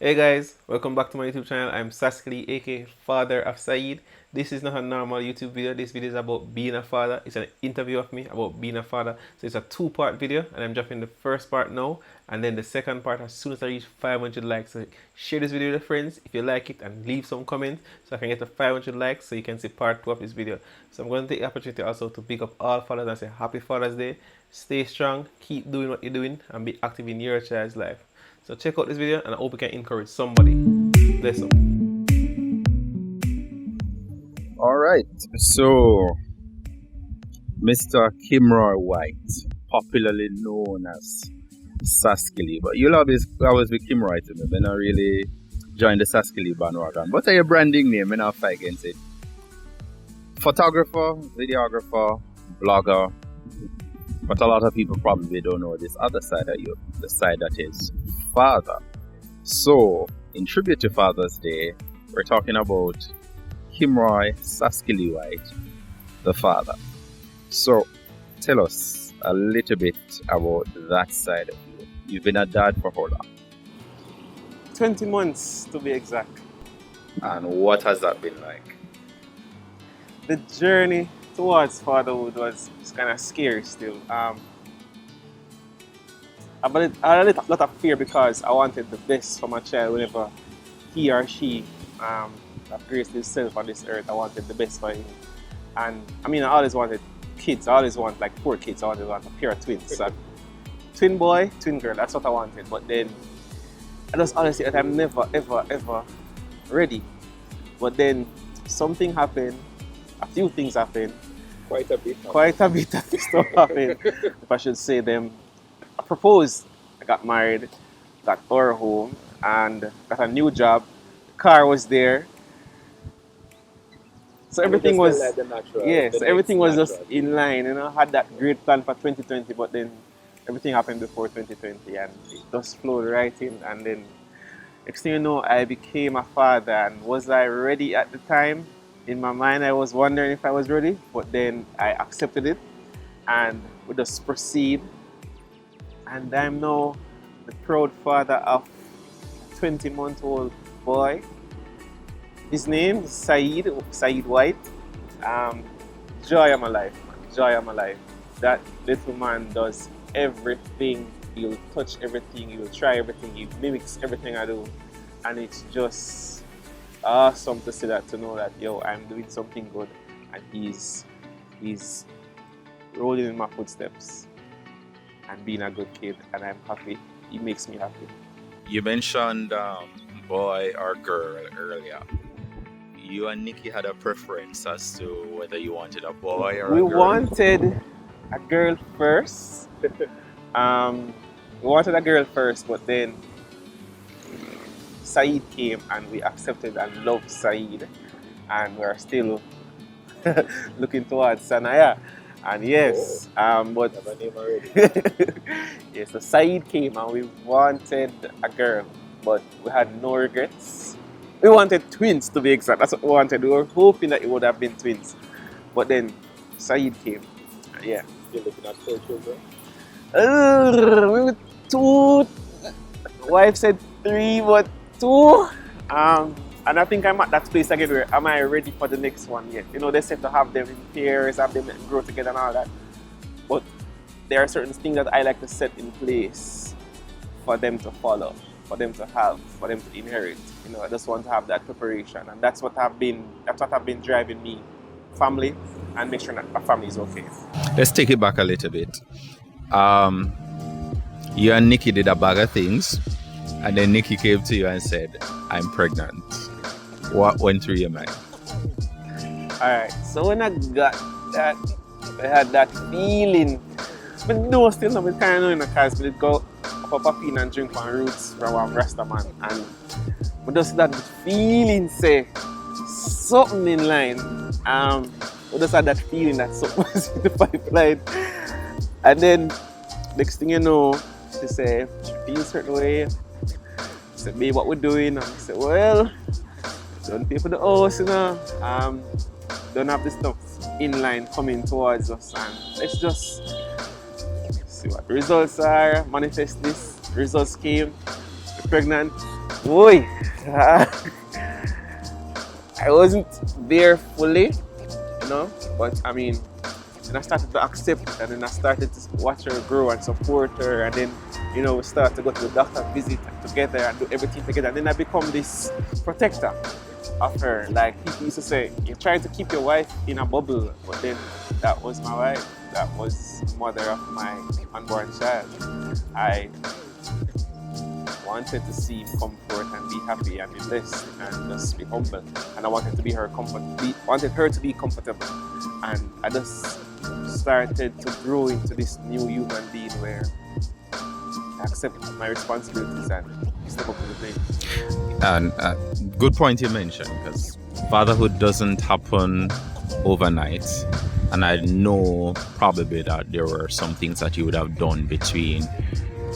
Hey guys, welcome back to my YouTube channel. I'm Saske, aka Father of Saeed. This is not a normal YouTube video. This video is about being a father. It's an interview of me about being a father. So it's a two-part video, and I'm dropping the first part now, and then the second part as soon as I reach 500 likes. So share this video with your friends if you like it, and leave some comments so I can get to 500 likes so you can see part 2 of this video. So I'm going to take the opportunity also to pick up all fathers and say Happy Father's Day. Stay strong, keep doing what you're doing, and be active in your child's life. So check out this video and I hope we can encourage somebody. Bless them. All right, so Mr. Kimroy White, popularly known as Saske, but you'll always be Kimroy to me. I don't really join the Saske bandwagon. What's your branding name? I don't fight against it. Photographer, videographer, blogger, but a lot of people probably don't know this other side of you, the side that is father. So, in tribute to Father's Day, we're talking about Kimroy Saske White, the father. So, tell us a little bit about that side of you. You've been a dad for how long? 20 months to be exact. And what has that been like? The journey towards fatherhood was kind of scary still. I had a lot of fear because I wanted the best for my child whenever he or she that graced himself on this earth. I wanted the best for him. And I mean, I always wanted kids. I always want like 4 kids. I always want a pair of twins. So, twin boy, twin girl, that's what I wanted. But then I just honestly that I'm never, ever ready. But then something happened, a few things happened. Quite a bit. Quite a bit of stuff happened, if I should say them. I proposed, I got married, got our home, and got a new job. The car was there. So everything was, so everything was just in line. You know, I had that great plan for 2020, but then everything happened before 2020, and it just flowed right in. And then next thing you know, I became a father. And was I ready at the time? In my mind, I was wondering if I was ready, but then I accepted it, and we just proceed. And I'm now the proud father of a 20-month-old boy. His name is Saeed White. Joy of my life, man. Joy of my life. That little man does everything. He'll touch everything. He'll try everything. He mimics everything I do. And it's just awesome to see that, to know that, yo, I'm doing something good. And he's rolling in my footsteps and being a good kid. And I'm happy. He makes me happy. You mentioned boy or girl earlier. You and Nikki had a preference as to whether you wanted a boy or a girl? We wanted a girl first. We wanted a girl first, but then Saeed came and we accepted and loved Saeed. And we're still looking towards Sanaya. And yes, but yes, so Saeed came and we wanted a girl, but we had no regrets. We wanted twins, to be exact. That's what we wanted. We were hoping that it would have been twins. But then Saeed came. Yeah. You're looking at 4 children? We were 2. Wife said 3, but 2. And I think I'm at that place again where am I ready for the next one yet? You know, they said to have them in pairs, have them grow together and all that. But there are certain things that I like to set in place for them to follow, for them to have, for them to inherit. You know, I just want to have that preparation, and that's what I've been driving me, family, and make sure that my family is okay. Let's take it back a little bit. You and Nikki did a bag of things, and then Nikki came to you and said, I'm pregnant. What went through your mind? Alright, so when I got that, I had that feeling. But no, still not kind of knowing because we go up a pin and drink on roots from one Rasta man. And we just that feeling say something in line. We just had that feeling that something was in the pipeline. And then next thing you know, she say, she feels a certain way. She said, babe, what we're doing? And I said, well, don't pay for the house, you know. Don't have the stuff in line coming towards us, and let's just see what the results are, manifest this. Results came, we're pregnant, Boy, I wasn't there fully, but I mean, and I started to accept it, and then I started to watch her grow and support her, and then, we started to go to the doctor visit together and do everything together, and then I become this protector of her. Like people used to say, you're trying to keep your wife in a bubble, but then that was my wife. That was the mother of my unborn child. I wanted to see him come forth and be happy and be blessed and just be humble. And I wanted to be wanted her to be comfortable. And I just started to grow into this new human being where I accept my responsibilities and step up to the plate. And good point you mentioned, because fatherhood doesn't happen overnight. And I know probably that there were some things that you would have done between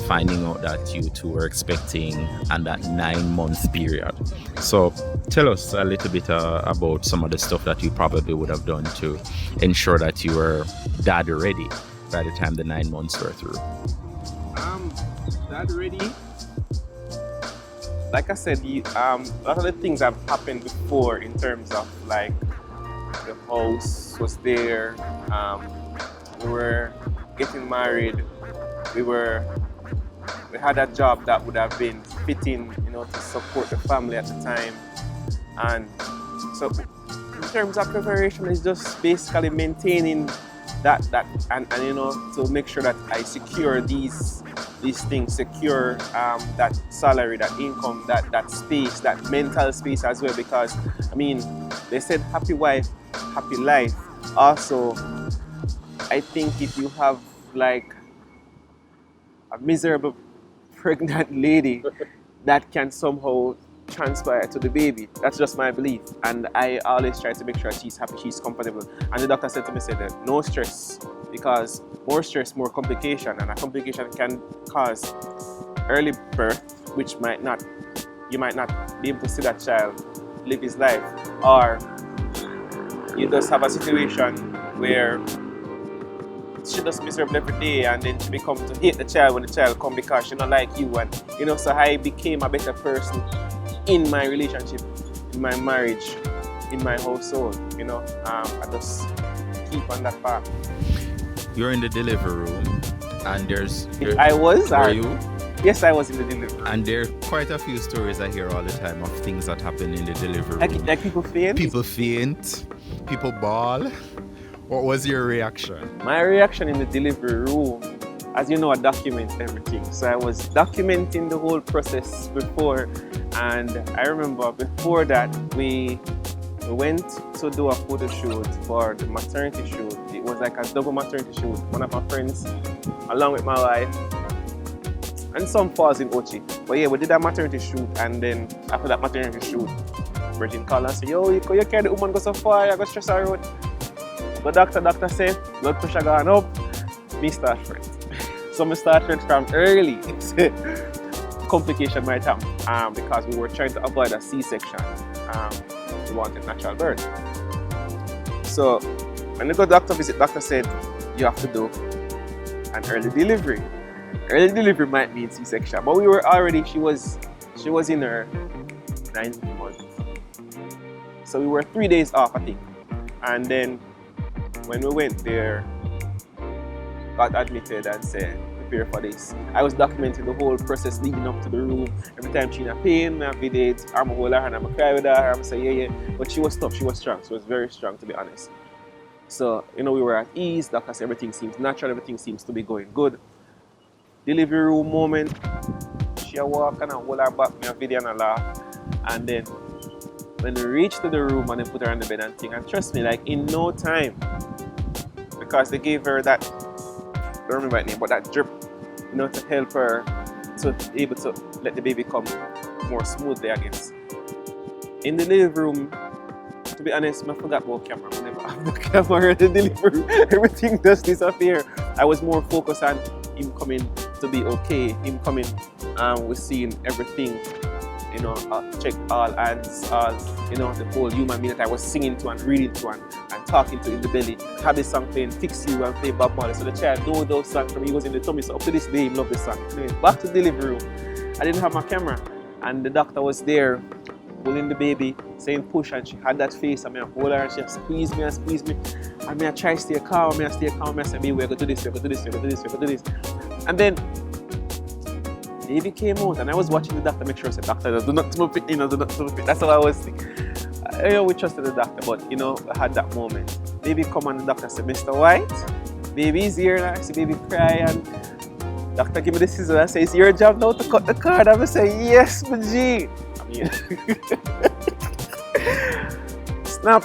finding out that you two were expecting and that 9-month period. So tell us a little bit about some of the stuff that you probably would have done to ensure that you were dad ready by the time the 9 months were through. Dad ready? Like I said, a lot of the things have happened before in terms of like the house was there, we were getting married, we had a job that would have been fitting, to support the family at the time. And so in terms of preparation, it's just basically maintaining that and to make sure that I secure these things, secure that salary, that income, that space, that mental space as well, because I mean, they said happy wife, happy life. Also, I think if you have like a miserable pregnant lady, that can somehow transpire to the baby. That's just my belief, and I always try to make sure she's happy, she's comfortable. And the doctor said to me, that no stress, because more stress, more complication, and a complication can cause early birth, which you might not be able to see that child live his life, or you just have a situation where she just miserable every day, and then she become to hate the child when the child come because she not like you. And so I became a better person in my relationship, in my marriage, in my household. I just keep on that path. You're in the delivery room, and were you? Yes, I was in the delivery room. And there are quite a few stories I hear all the time of things that happen in the delivery room. Like people faint? People faint, people bawl. What was your reaction? My reaction in the delivery room, as you know, I document everything. So I was documenting the whole process before, and I remember before that we went to do a photo shoot for the maternity shoot. It was like a double maternity shoot. One of my friends, along with my wife, and some falls in Ochi. But yeah, we did a maternity shoot, and then after that maternity shoot, Virgin called and said, yo, you carry the woman go so far, I go stress her out. The doctor said, blood pressure gone up, me start first. So I started from early. Complication might happen because we were trying to avoid a C-section. We wanted natural birth. So when I go to doctor visit, doctor said, you have to do an early delivery. Early delivery might mean C-section, but we were already, she was in her 9th month. So we were 3 days off, I think. And then when we went there, got admitted and said, prepare for this. I was documenting the whole process leading up to the room. Every time she in a pain, I video it, I'm hold her and I'm cry with her, I'm say yeah. But she was tough, she was strong, she was very strong, to be honest. So, we were at ease, doctor said everything seems natural, everything seems to be going good. Delivery room moment, she walk and I hold her back, me a video and I laugh. And then when we reached to the room and they put her on the bed and thing, and trust me, like in no time, because they gave her that, I don't remember her name, but that drip, to help her to be able to let the baby come more smoothly, I guess. In the delivery room, to be honest, I forgot about camera. I never have the camera in the delivery room. Everything just disappear. I was more focused on him coming to be okay, him coming, we're seeing everything. Check all hands, all, the whole human being that I was singing to and reading to and talking to in the belly. Have this song playing, Fix You and play Bob Marley. So the child know those songs from me, he was in the tummy. So up to this day, he loved this song. Anyway, back to the delivery room. I didn't have my camera. And the doctor was there, pulling the baby, saying push, and she had that face, and I hold her, and she squeezed me and squeezed me. And I try to stay calm, I said, baby, we're going to do this, we're going to do this, we're going to do this, we're going to do this. And then the baby came out, and I was watching the doctor make sure I said, doctor, do not move it, do not move it. That's how I was thinking. We trusted the doctor, but I had that moment. Baby come and the doctor said, Mr. White, baby's here. And I see baby cry, and doctor give me the scissors and say, it's your job now to cut the cord. I'm say, yes, my G. I mean, snap.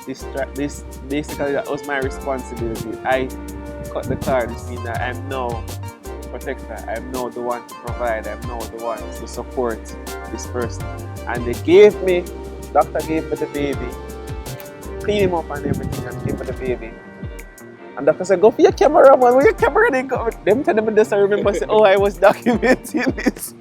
This basically that was my responsibility. I cut the cord, which means that I'm now protector. I'm now the one to provide. I'm now the one to support this person. And doctor gave me the baby, clean him up and everything, and gave me the baby. And doctor said, go for your camera, man. Where your camera they go? Them tell them this, I remember say, I was documenting this.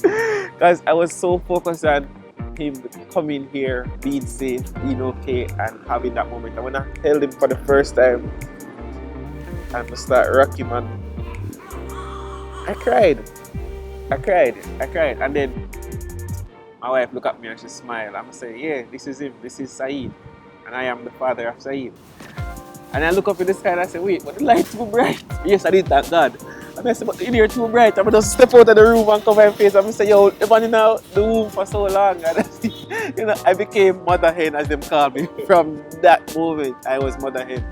Because I was so focused on him coming here, being safe, being okay, and having that moment. And when I held him for the first time, and I start rocking, man, I cried. And then my wife looked at me and she smiled. I'm say, yeah, this is him. This is Saeed. And I am the father of Saeed. And I look up in the sky and I say, wait, but the light's too bright. Yes, I did, thank God. And I say, but the in here too bright. I'm just step out of the room and cover my face. I'm say, yo, I've been in the womb for so long. And I became mother hen, as them call me. From that moment, I was mother hen.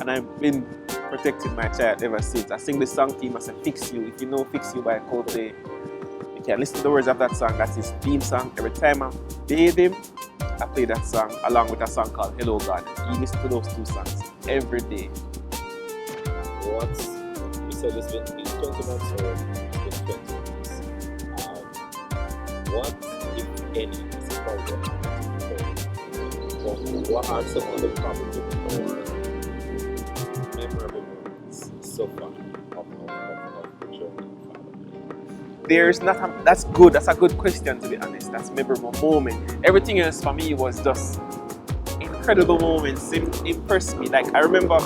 And I've been protecting my child ever since. I sing this song team, I say, Fix You. If you know Fix You by Coldplay, you can listen to the words of that song. That's his theme song. Every time I bathe him, I play that song along with a song called Hello God. You listen to those two songs every day. You said it's been 20 months or it's been 20 months. What, if any, is the problem? What are some of the probably more memorable moments so far of the journey? That's good. That's a good question, to be honest. That's a memorable moment. Everything else for me was just incredible moments. It impressed me. Like I remember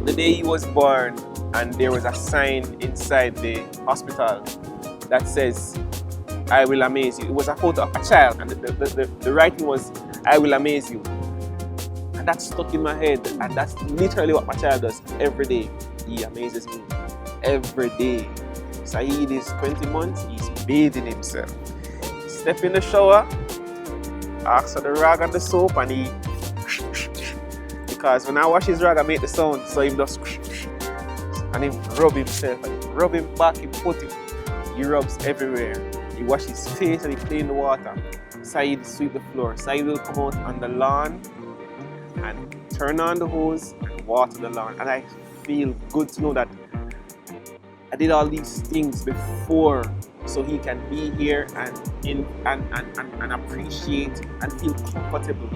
the day he was born, and there was a sign inside the hospital that says, I will amaze you. It was a photo of a child, and the writing was, I will amaze you. And that stuck in my head, and that's literally what my child does every day. He amazes me every day. Saeed is 20 months, he's bathing himself. Step in the shower, ask for the rag and the soap, and he because when I wash his rag I make the sound, so he just and he rub himself, and he rub him back, he put him, he rubs everywhere. He wash his face and he play in the water. Saeed sweep the floor. Saeed will come out on the lawn and turn on the hose and water the lawn. And I feel good to know that I did all these things before, so he can be here and appreciate and feel comfortable.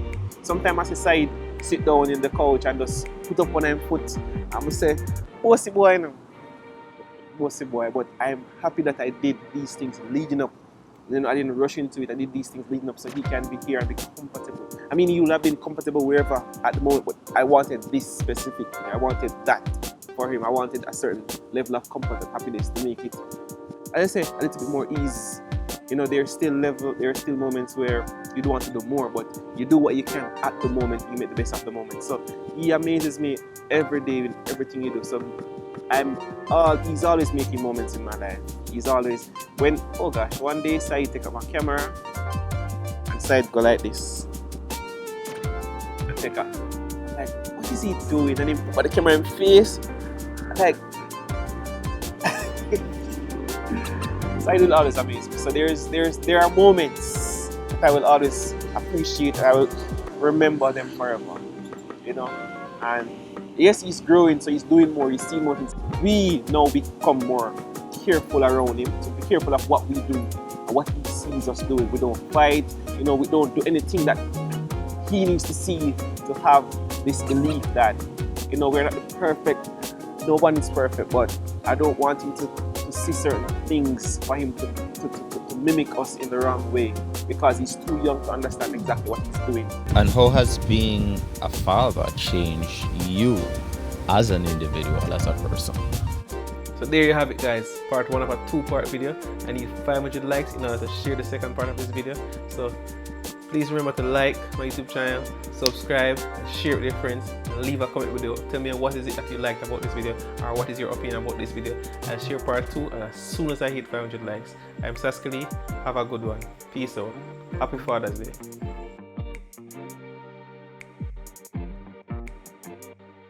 Sometimes I see Saeed sit down in the couch and just put up one of his foot and I say, bossy boy now. Bossy boy, but I'm happy that I did these things leading up. I didn't rush into it. I did these things leading up so he can be here and be comfortable. I mean, he would have been comfortable wherever at the moment, but I wanted this specifically. I wanted that for him. I wanted a certain level of comfort and happiness to make it, as I say, a little bit more ease. There's still moments where you do want to do more, but you do what you can at the moment. You make the best of the moment. So he amazes me every day in everything he does. So he's always making moments in my life. He's always, one day Saeed take up my camera and Saeed go like this. And take up. I'm like, what is he doing? And he put the camera in his face. I'm like, Saeed will always amaze me. So there are moments that I will always appreciate and I will remember them forever. And yes, he's growing, so he's doing more, he's seeing more things. We now become more careful around him, to be careful of what we do and what he sees us doing. We don't fight, we don't do anything that he needs to see to have this belief that, we're not perfect, no one is perfect, but I don't want him to see certain things for him to mimic us in the wrong way, because he's too young to understand exactly what he's doing. And how has being a father changed you as an individual, as a person? So there you have it, guys. Part 1 of a 2-part video. I need 500 likes in order to share the second part of this video. So please remember to like my YouTube channel, subscribe, and share it with your friends, and leave a comment below. Tell me what is it that you liked about this video, or what is your opinion about this video. I'll share part 2 as soon as I hit 500 likes. I'm Saske. Have a good one. Peace out. Happy Father's Day.